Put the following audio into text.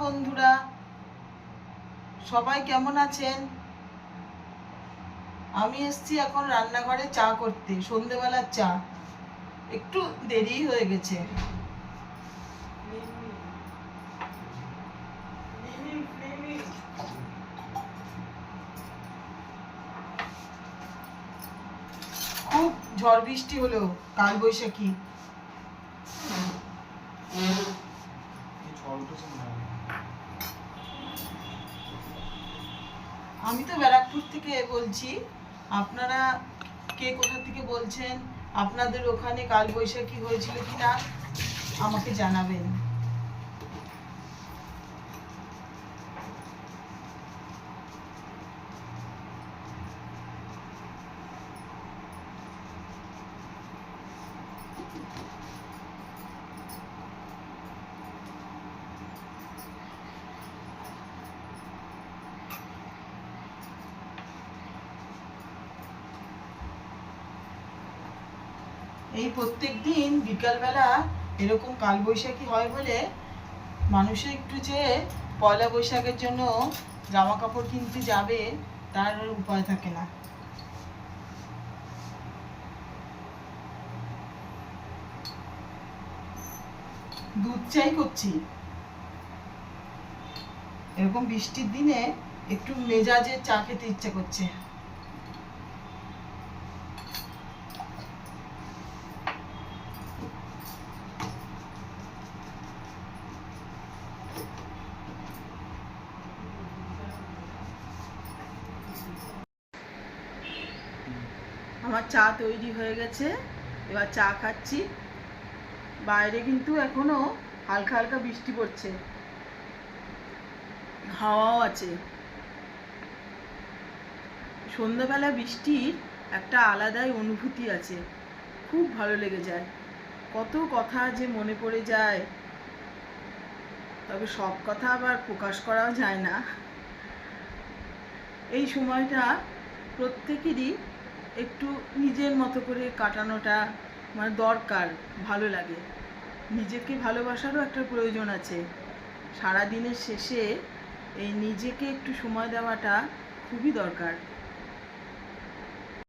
বন্ধুরা, সবাই কেমন আছেন? আমি এসছি এখন রান্নাঘরে চা করতে, সন্ধেবেলার চা। একটু দেরি হয়ে গেছে। খুব ঝড় বৃষ্টি হলো, কাল বৈশাখী। আমি তো ব্যারাকপুর থেকে বলছি। আপনারা কে কোথা থেকে বলছেন? আপনাদের ওখানে কাল বৈশাখী হয়েছিল কিনা আমাকে জানাবেন। এই প্রত্যেক দিন বিকালবেলা এরকম কালবৈশাখী হয় বলে মানুষের একটু যে পয়লা বৈশাখের জন্য জামা কাপড় কিনতে যাবে তার উপায় থাকে না। দুধ চাই করছি। এরকম বৃষ্টির দিনে একটু মেজাজে চা খেতে ইচ্ছা করছে। আমার চা তৈরি হয়ে গেছে, এবার চা খাচ্ছি। বাইরে কিন্তু এখনো হালকা হালকা বৃষ্টি পড়ছে, হাওয়াও আছে। সন্ধ্যাবেলা বৃষ্টির একটা আলাদাই অনুভূতি আছে, খুব ভালো লেগে যায়। কত কথা যে মনে পড়ে যায়, তবে সব কথা আবার প্রকাশ করাও যায় না। এই সময়টা প্রত্যেকেরই একটু নিজের মতো করে কাটানোটা মানে দরকার, ভালো লাগে। নিজেকে ভালোবাসারও একটা প্রয়োজন আছে। সারা দিনের শেষে এই নিজেকে একটু সময় দেওয়াটা খুবই দরকার।